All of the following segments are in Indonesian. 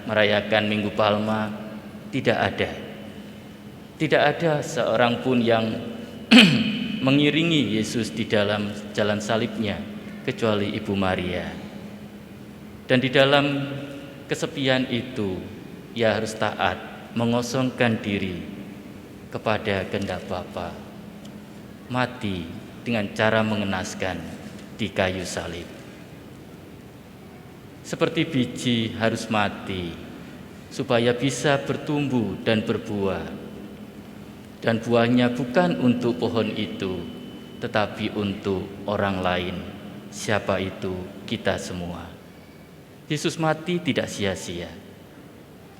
merayakan Minggu Palma, tidak ada. Tidak ada seorang pun yang mengiringi Yesus di dalam jalan salibnya kecuali Ibu Maria. Dan di dalam kesepian itu ia harus taat, mengosongkan diri kepada kehendak Bapa, mati dengan cara mengenaskan di kayu salib. Seperti biji harus mati supaya bisa bertumbuh dan berbuah. Dan buahnya bukan untuk pohon itu, tetapi untuk orang lain. Siapa itu? Kita semua. Yesus mati tidak sia-sia.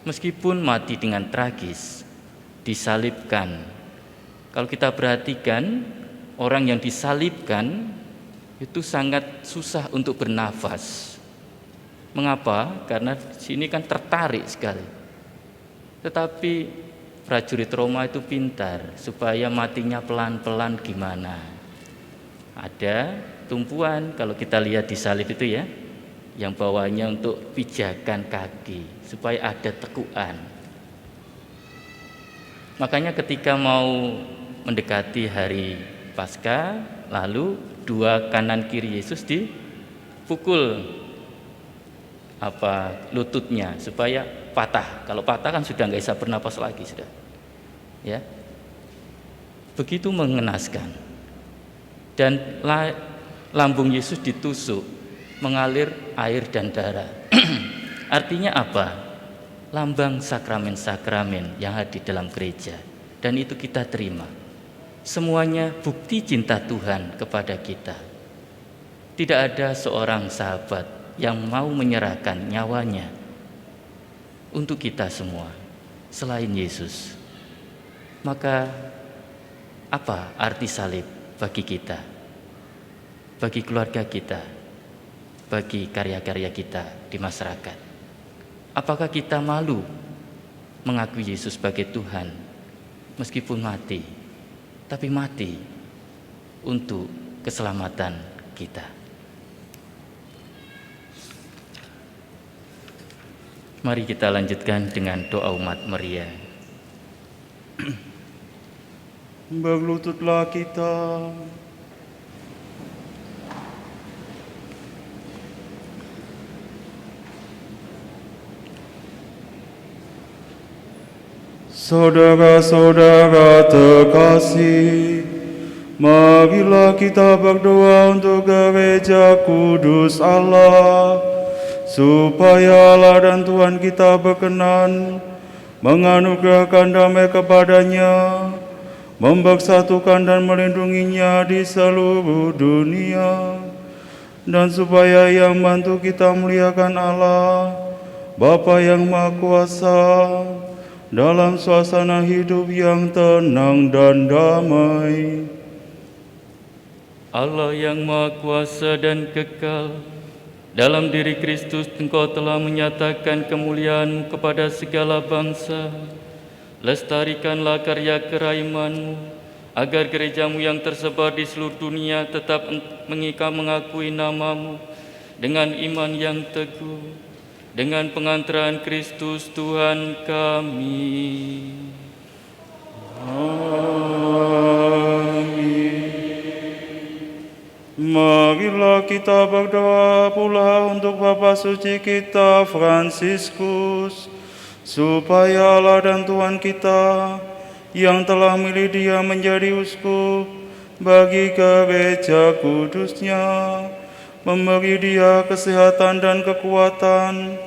Meskipun mati dengan tragis, disalibkan. Kalau kita perhatikan, orang yang disalibkan itu sangat susah untuk bernafas. Mengapa? Karena sini kan tertarik sekali. Tetapi prajurit Roma itu pintar supaya matinya pelan-pelan gimana. Ada tumpuan kalau kita lihat di salib itu ya, yang bawahnya untuk pijakan kaki supaya ada tekuan. Makanya ketika mau mendekati hari Paskah, lalu dua kanan kiri Yesus dipukul lututnya supaya patah. Kalau patah kan sudah nggak bisa bernapas lagi sudah. Ya, begitu mengenaskan. Dan lambung Yesus ditusuk, mengalir air dan darah. Artinya apa? Lambang sakramen-sakramen yang ada di dalam gereja. Dan itu kita terima. Semuanya bukti cinta Tuhan kepada kita. Tidak ada seorang sahabat yang mau menyerahkan nyawanya untuk kita semua selain Yesus. Maka apa arti salib bagi kita, bagi keluarga kita, bagi karya-karya kita di masyarakat? Apakah kita malu mengakui Yesus sebagai Tuhan meskipun mati, tapi mati untuk keselamatan kita? Mari kita lanjutkan dengan doa umat Maria. Berlututlah kita. Saudara-saudara terkasih, marilah kita berdoa untuk gereja kudus Allah, supaya Allah dan Tuhan kita berkenan menganugerahkan damai kepadanya, membersatukan dan melindunginya di seluruh dunia, dan supaya Ia membantu kita muliakan Allah, Bapa yang Maha Kuasa, dalam suasana hidup yang tenang dan damai. Allah yang Maha Kuasa dan kekal, dalam diri Kristus Engkau telah menyatakan kemuliaan kepada segala bangsa. Lestarikanlah karya keraiman-Mu, agar gereja-Mu yang tersebar di seluruh dunia tetap mengakui nama-Mu dengan iman yang teguh, dengan pengantaran Kristus Tuhan kami. Marilah kita berdoa pula untuk Bapa Suci kita Fransiskus, supaya Allah dan Tuhan kita yang telah milih dia menjadi uskup bagi gereja kudusnya, memberi dia kesehatan dan kekuatan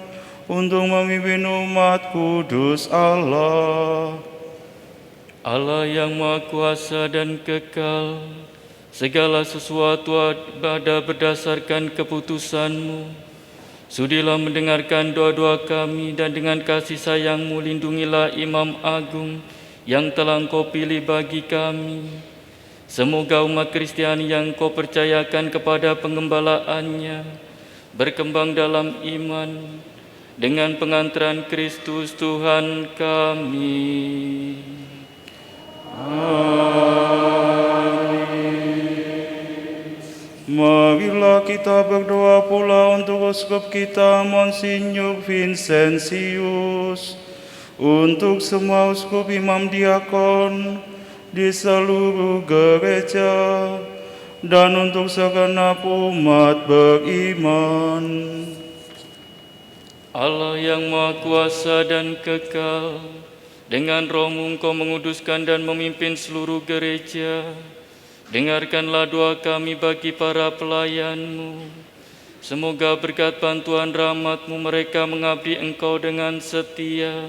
untuk memimpin umat kudus Allah. Allah yang Maha Kuasa dan kekal, segala sesuatu ada berdasarkan keputusan-Mu. Sudilah mendengarkan doa-doa kami, dan dengan kasih sayang-Mu lindungilah Imam Agung yang telah Engkau pilih bagi kami. Semoga umat Kristiani yang Engkau percayakan kepada pengembalaannya berkembang dalam iman dengan pengantaran Kristus Tuhan kami. Amin. Marilah kita berdoa pula untuk uskup kita Monsinyur Vincentius, untuk semua uskup imam diakon di seluruh gereja, dan untuk segenap umat beriman. Allah yang Maha Kuasa dan Kekal, dengan Roh-Mu Engkau menguduskan dan memimpin seluruh gereja. Dengarkanlah doa kami bagi para pelayan-Mu. Semoga berkat bantuan rahmat-Mu mereka mengabdi Engkau dengan setia,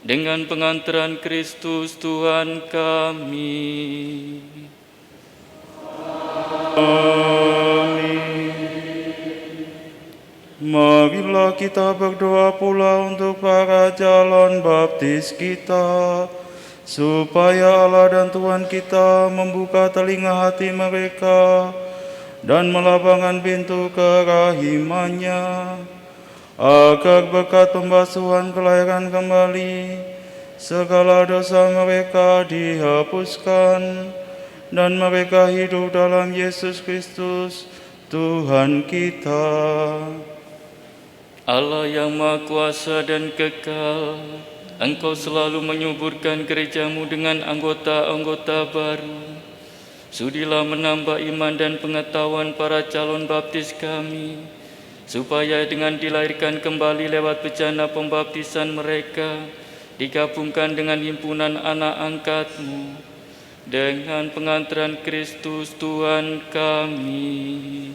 dengan pengantaran Kristus Tuhan kami. Marilah kita berdoa pula untuk para calon baptis kita, supaya Allah dan Tuhan kita membuka telinga hati mereka dan melapangkan pintu kerahimannya, agar berkat pembasuhan kelahiran kembali segala dosa mereka dihapuskan, dan mereka hidup dalam Yesus Kristus Tuhan kita. Allah yang Maha Kuasa dan Kekal, Engkau selalu menyuburkan gereja-Mu dengan anggota-anggota baru. Sudilah menambah iman dan pengetahuan para calon baptis kami, supaya dengan dilahirkan kembali lewat bejana pembaptisan mereka, digabungkan dengan himpunan anak angkat-Mu, dengan pengantaran Kristus Tuhan kami.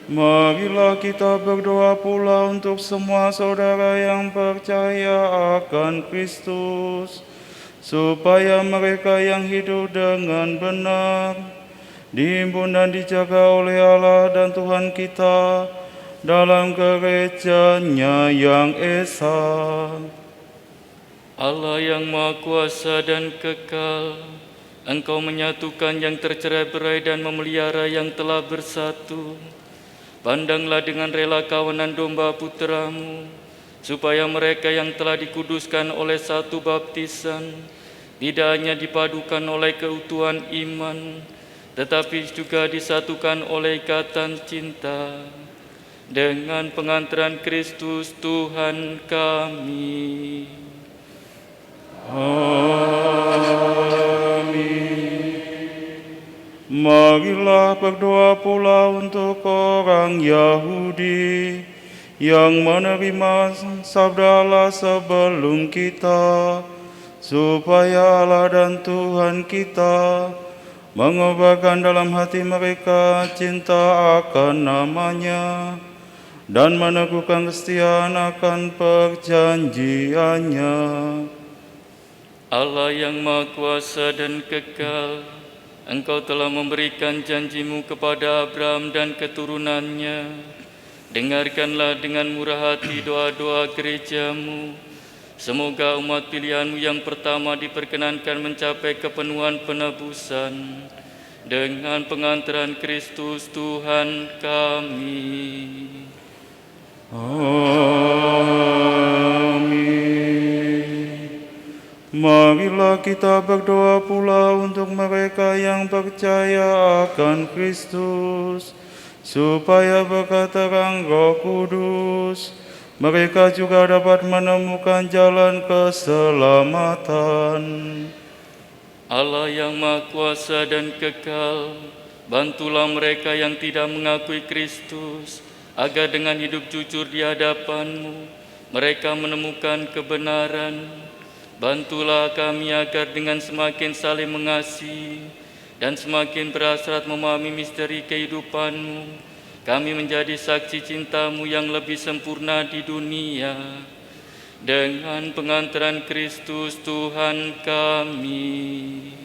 Marilah kita berdoa pula untuk semua saudara yang percaya akan Kristus, supaya mereka yang hidup dengan benar dihimpun dan dijaga oleh Allah dan Tuhan kita dalam gereja-Nya yang esa. Allah yang Maha Kuasa dan Kekal, Engkau menyatukan yang tercerai-berai dan memelihara yang telah bersatu. Pandanglah dengan rela kawanan domba putra-Mu, supaya mereka yang telah dikuduskan oleh satu baptisan tidak hanya dipadukan oleh keutuhan iman, tetapi juga disatukan oleh ikatan cinta, dengan pengantaran Kristus Tuhan kami. Amin. Marilah berdoa pula untuk orang Yahudi yang menerima sabda Allah sebelum kita, supaya Allah dan Tuhan kita mengobarkan dalam hati mereka cinta akan nama-Nya dan meneguhkan kesetiaan akan perjanjiannya. Allah yang Maha Kuasa dan Kekal, Engkau telah memberikan janji-Mu kepada Abraham dan keturunannya. Dengarkanlah dengan murah hati doa-doa gereja-Mu. Semoga umat pilihan-Mu yang pertama diperkenankan mencapai kepenuhan penebusan dengan pengantaran Kristus Tuhan kami. Amin. Marilah kita berdoa pula untuk mereka yang percaya akan Kristus, supaya berkat terang Roh Kudus mereka juga dapat menemukan jalan keselamatan. Allah yang Maha Kuasa dan Kekal, bantulah mereka yang tidak mengakui Kristus, agar dengan hidup jujur di hadapan-Mu mereka menemukan kebenaran. Bantulah kami agar dengan semakin saling mengasihi dan semakin berhasrat memahami misteri kehidupan-Mu, kami menjadi saksi cinta-Mu yang lebih sempurna di dunia, dengan pengantaran Kristus Tuhan kami.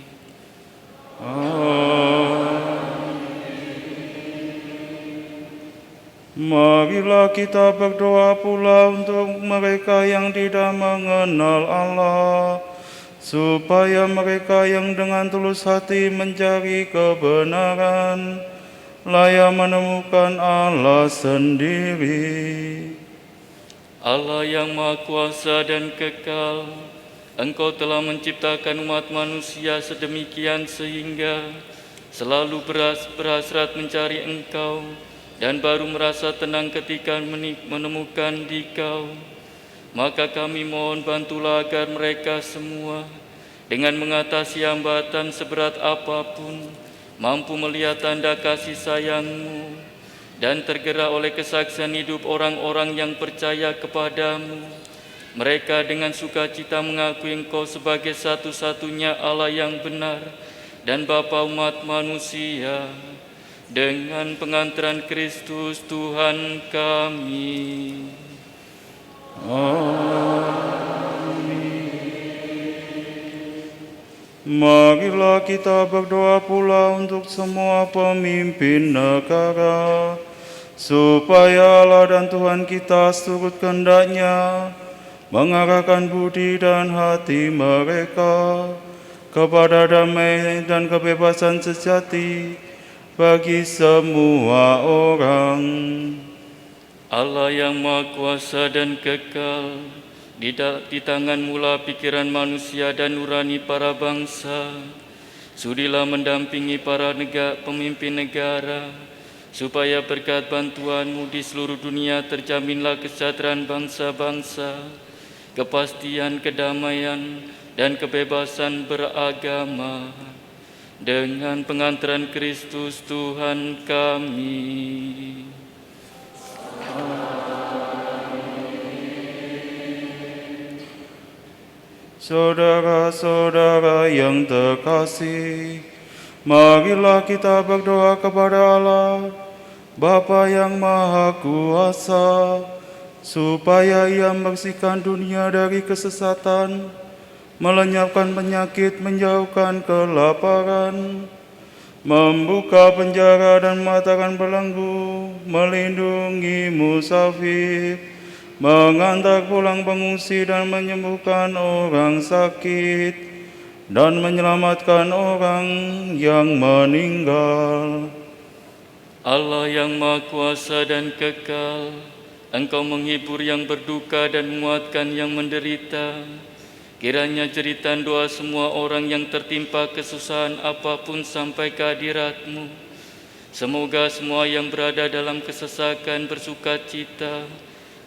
Marilah kita berdoa pula untuk mereka yang tidak mengenal Allah, supaya mereka yang dengan tulus hati mencari kebenaran layak menemukan Allah sendiri. Allah yang Maha Kuasa dan Kekal, Engkau telah menciptakan umat manusia sedemikian sehingga selalu berhasrat mencari Engkau dan baru merasa tenang ketika menemukan Dikau. Maka kami mohon bantulah agar mereka semua dengan mengatasi hambatan seberat apapun mampu melihat tanda kasih sayang-Mu dan tergerak oleh kesaksian hidup orang-orang yang percaya kepadamu. Mereka dengan sukacita mengakui Engkau sebagai satu-satunya Allah yang benar dan Bapa umat manusia, dengan pengantaran Kristus Tuhan kami. Marilah kita berdoa pula untuk semua pemimpin negara, supaya Allah dan Tuhan kita seturut kehendak-Nya mengarahkan budi dan hati mereka kepada damai dan kebebasan sejati bagi semua orang. Allah yang Maha Kuasa dan kekal, di tangan-Mu lah pikiran manusia dan nurani para bangsa. Sudilah mendampingi para pemimpin negara, supaya berkat bantuan-Mu di seluruh dunia terjaminlah kesejahteraan bangsa-bangsa, kepastian kedamaian dan kebebasan beragama, dengan pengantaran Kristus Tuhan kami. Saudara-saudara yang terkasih, marilah kita berdoa kepada Allah, Bapa yang Maha Kuasa, supaya Ia membersihkan dunia dari kesesatan, melenyapkan penyakit, menjauhkan kelaparan, membuka penjara dan mematakan belenggu, melindungi musafir, mengantar pulang pengungsi dan menyembuhkan orang sakit, dan menyelamatkan orang yang meninggal. Allah yang Maha Kuasa dan kekal, Engkau menghibur yang berduka dan menguatkan yang menderita. Kiranya jeritan doa semua orang yang tertimpa kesusahan apapun sampai ke hadirat-Mu. Semoga semua yang berada dalam kesesakan bersukacita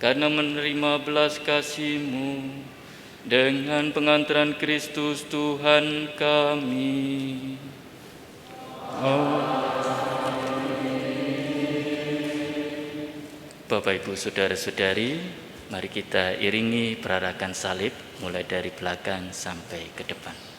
karena menerima belas kasih-Mu, dengan pengantaran Kristus Tuhan kami. Bapak, Ibu, Saudara-saudari, mari kita iringi perarakan salib mulai dari belakang sampai ke depan.